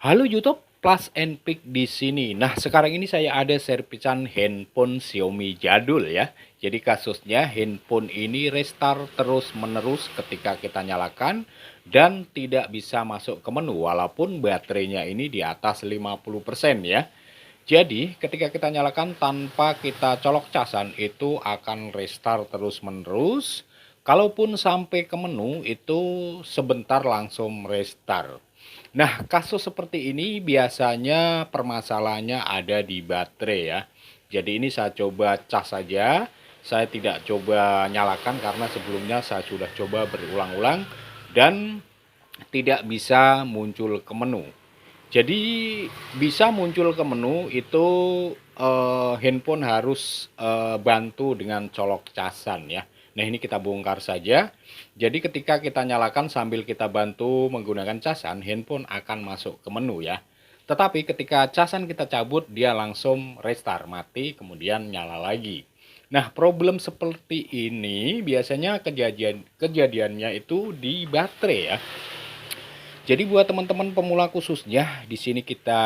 Halo YouTube, Plus and Pick di sini. Nah, sekarang ini saya ada servisan handphone Xiaomi jadul ya. Jadi kasusnya handphone ini restart terus-menerus ketika kita nyalakan dan tidak bisa masuk ke menu walaupun baterainya ini di atas 50% ya. Jadi, ketika kita nyalakan tanpa kita colok casan itu akan restart terus-menerus. Kalaupun sampai ke menu itu sebentar langsung restart. Nah, kasus seperti ini biasanya permasalahannya ada di baterai ya. Jadi ini saya coba cas saja. Saya tidak coba nyalakan karena sebelumnya saya sudah coba berulang-ulang dan tidak bisa muncul ke menu. Jadi bisa muncul ke menu itu handphone harus bantu dengan colok casan ya. Nah ini kita bongkar saja. Jadi ketika kita nyalakan sambil kita bantu menggunakan casan, handphone akan masuk ke menu ya. Tetapi ketika casan kita cabut, dia langsung restart, mati, kemudian nyala lagi. Nah problem seperti ini biasanya kejadiannya itu di baterai ya. Jadi buat teman-teman pemula khususnya, di sini kita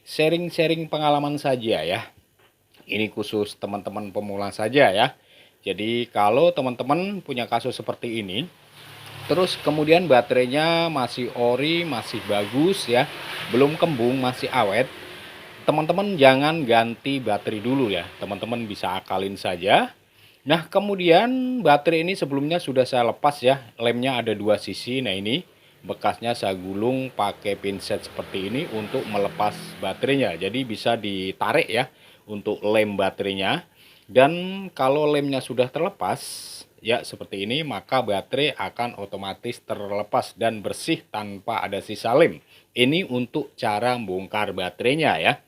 sharing-sharing pengalaman saja ya. Ini khusus teman-teman pemula saja ya. Jadi kalau teman-teman punya kasus seperti ini, terus kemudian baterainya masih ori, masih bagus ya, belum kembung, masih awet, teman-teman jangan ganti baterai dulu ya. Teman-teman bisa akalin saja. Nah, kemudian baterai ini sebelumnya sudah saya lepas ya. Lemnya ada dua sisi. Nah, ini bekasnya saya gulung pakai pinset seperti ini untuk melepas baterainya. Jadi bisa ditarik ya untuk lem baterainya. Dan kalau lemnya sudah terlepas ya seperti ini, maka baterai akan otomatis terlepas dan bersih tanpa ada sisa lem. Ini untuk cara bongkar baterainya ya.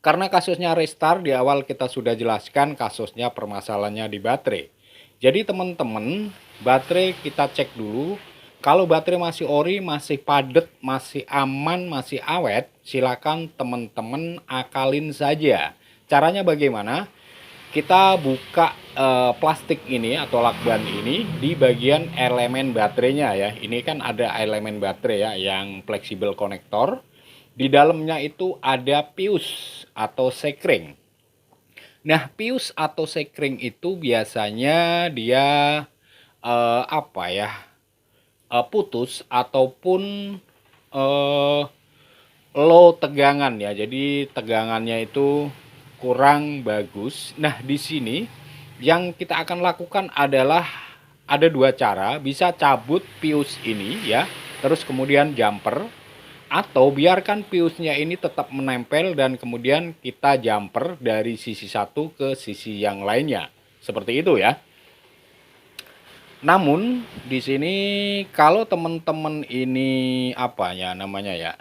Karena kasusnya restart di awal kita sudah jelaskan kasusnya permasalahannya di baterai. Jadi teman-teman, baterai kita cek dulu. Kalau baterai masih ori, masih padat, masih aman, masih awet, silakan teman-teman akalin saja. Caranya bagaimana? Kita buka plastik ini atau lakban ini di bagian elemen baterainya ya. Ini kan ada elemen baterai ya yang fleksibel konektor. Di dalamnya itu ada fuse atau sekring. Nah, fuse atau sekring itu biasanya dia apa ya? Putus ataupun eh, low tegangan ya. Jadi tegangannya itu kurang bagus. Nah, di sini yang kita akan lakukan adalah ada dua cara, bisa cabut fuse ini ya, terus kemudian jumper, atau biarkan fuse-nya ini tetap menempel dan kemudian kita jumper dari sisi satu ke sisi yang lainnya. Seperti itu ya. Namun di sini kalau teman-teman ini apa ya namanya ya,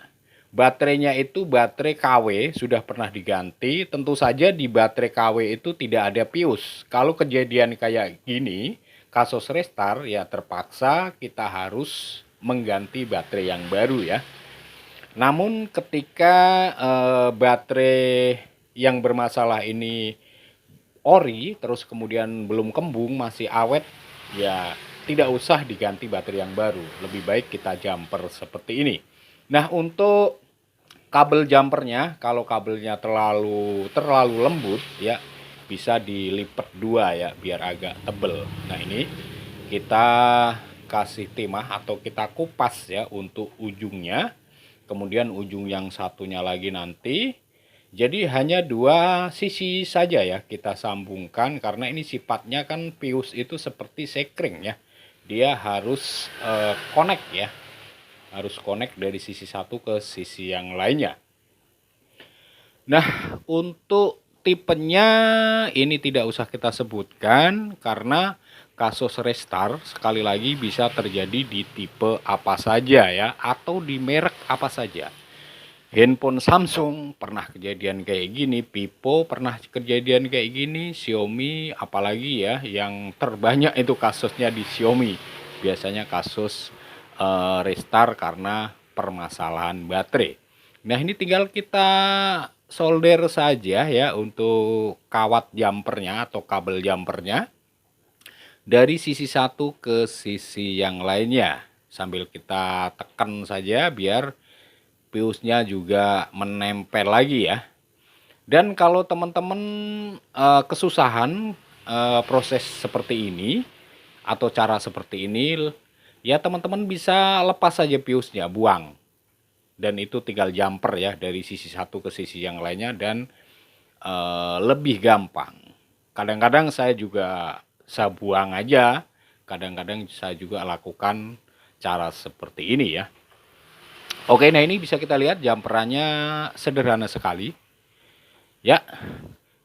baterainya itu baterai KW sudah pernah diganti, tentu saja di baterai KW itu tidak ada fuse. Kalau kejadian kayak gini, kasus restart ya terpaksa kita harus mengganti baterai yang baru ya. Namun ketika baterai yang bermasalah ini ori, terus kemudian belum kembung, masih awet, ya tidak usah diganti baterai yang baru. Lebih baik kita jumper seperti ini. Nah, untuk kabel jumpernya, kalau kabelnya terlalu lembut ya bisa dilipat dua ya biar agak tebel. Nah, ini kita kasih timah atau kita kupas ya untuk ujungnya. Kemudian ujung yang satunya lagi nanti. Jadi hanya dua sisi saja ya kita sambungkan karena ini sifatnya kan fuse itu seperti sekring ya. Dia harus connect ya. Harus connect dari sisi satu ke sisi yang lainnya. Nah, untuk tipenya ini tidak usah kita sebutkan karena kasus restart sekali lagi bisa terjadi di tipe apa saja ya atau di merek apa saja. Handphone Samsung pernah kejadian kayak gini, Vivo pernah kejadian kayak gini, Xiaomi apalagi ya yang terbanyak itu kasusnya di Xiaomi. Biasanya kasus restart karena permasalahan baterai. Nah, ini tinggal kita solder saja ya untuk kawat jumpernya atau kabel jumpernya dari sisi satu ke sisi yang lainnya sambil kita tekan saja biar fuse-nya juga menempel lagi ya. Dan kalau teman-teman kesusahan proses seperti ini atau cara seperti ini, ya teman-teman bisa lepas saja fuse-nya, buang. Dan itu tinggal jumper ya dari sisi satu ke sisi yang lainnya, dan lebih gampang. Kadang-kadang saya juga buang aja, kadang-kadang saya juga lakukan cara seperti ini ya. Oke, nah ini bisa kita lihat jumperannya sederhana sekali ya.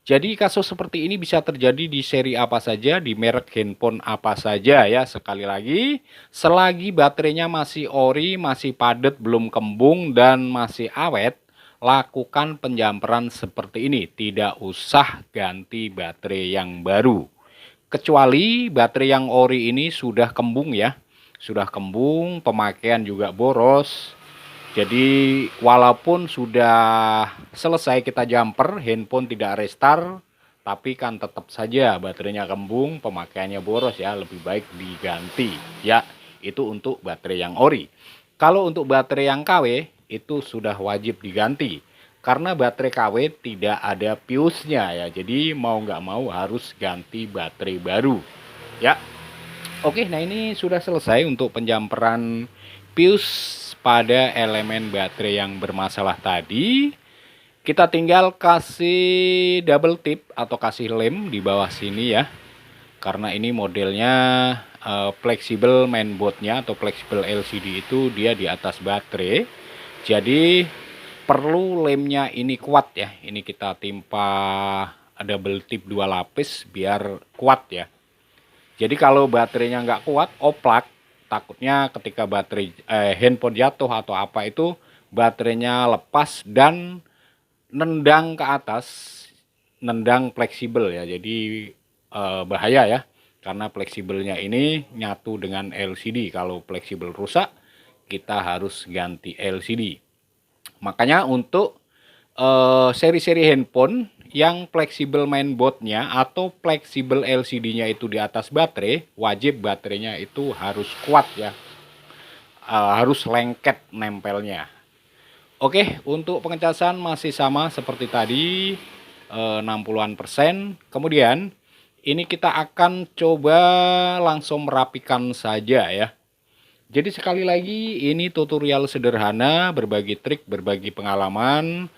Jadi kasus seperti ini bisa terjadi di seri apa saja, di merek handphone apa saja ya. Sekali lagi, selagi baterainya masih ori, masih padat, belum kembung, dan masih awet, lakukan penjamperan seperti ini. Tidak usah ganti baterai yang baru. Kecuali baterai yang ori ini sudah kembung ya. Sudah kembung, pemakaian juga boros. Jadi walaupun sudah selesai kita jumper, handphone tidak restart, tapi kan tetap saja baterainya kembung, pemakaiannya boros ya, lebih baik diganti ya. Itu untuk baterai yang ori. Kalau untuk baterai yang KW itu sudah wajib diganti, karena baterai KW tidak ada fuse-nya ya. Jadi mau nggak mau harus ganti baterai baru ya. Oke, nah ini sudah selesai untuk penjamperan fuse pada elemen baterai yang bermasalah tadi. Kita tinggal kasih double tip atau kasih lem di bawah sini ya. Karena ini modelnya fleksibel mainboardnya atau fleksibel LCD itu dia di atas baterai. Jadi perlu lemnya ini kuat ya. Ini kita timpa double tip 2 lapis biar kuat ya. Jadi kalau baterainya nggak kuat, oplak, takutnya ketika baterai handphone jatuh atau apa itu baterainya lepas dan nendang ke atas, nendang fleksibel ya. Jadi bahaya ya, karena fleksibelnya ini nyatu dengan LCD. Kalau fleksibel rusak, kita harus ganti LCD. Makanya untuk seri-seri handphone yang fleksibel mainboardnya atau fleksibel LCD-nya itu di atas baterai, wajib baterainya itu harus kuat ya, harus lengket nempelnya. Oke, untuk pengecasan masih sama seperti tadi, 60-an%. Kemudian ini kita akan coba langsung merapikan saja ya. Jadi sekali lagi ini tutorial sederhana, berbagi trik, berbagi pengalaman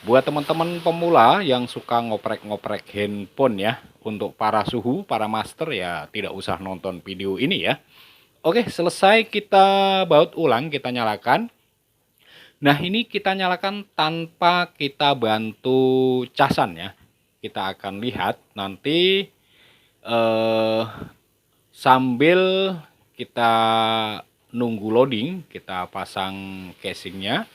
buat teman-teman pemula yang suka ngoprek-ngoprek handphone ya. Untuk para suhu, para master ya tidak usah nonton video ini ya. Oke, selesai kita baut ulang, kita nyalakan. Nah, ini kita nyalakan tanpa kita bantu casan ya. Kita akan lihat nanti sambil kita nunggu loading, kita pasang casingnya.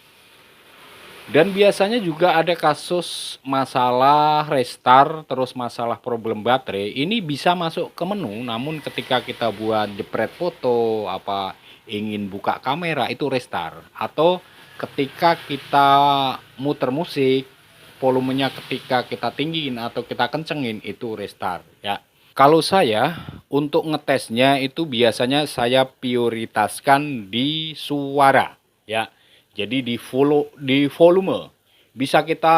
Dan biasanya juga ada kasus masalah restart, terus masalah problem baterai. Ini bisa masuk ke menu, namun ketika kita buat jepret foto, apa ingin buka kamera, itu restart. Atau ketika kita muter musik, volumenya ketika kita tinggiin atau kita kencengin, itu restart ya. Kalau saya untuk ngetesnya itu biasanya saya prioritaskan di suara ya. Jadi di volume bisa kita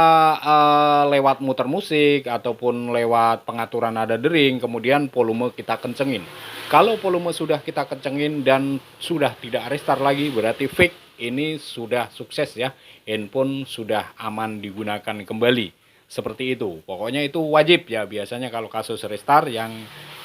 lewat muter musik ataupun lewat pengaturan nada dering, kemudian volume kita kencengin. Kalau volume sudah kita kencengin dan sudah tidak restart lagi, berarti fix, ini sudah sukses ya, handphone sudah aman digunakan kembali. Seperti itu, pokoknya itu wajib ya. Biasanya kalau kasus restart yang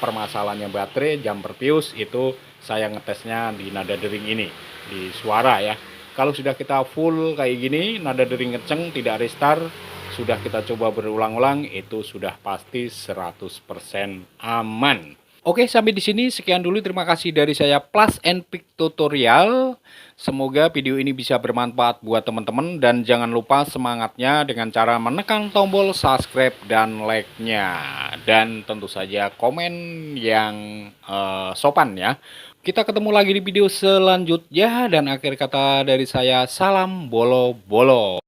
permasalahannya baterai, jumper fuse, itu saya ngetesnya di nada dering ini, di suara ya. Kalau sudah kita full kayak gini, nada dering kenceng, tidak restart, sudah kita coba berulang-ulang, itu sudah pasti 100% aman. Oke, sampai di sini sekian dulu. Terima kasih dari saya, Plus and Pick Tutorial. Semoga video ini bisa bermanfaat buat teman-teman, dan jangan lupa semangatnya dengan cara menekan tombol subscribe dan like-nya, dan tentu saja komen yang sopan ya. Kita ketemu lagi di video selanjutnya, dan akhir kata dari saya, salam bolo-bolo.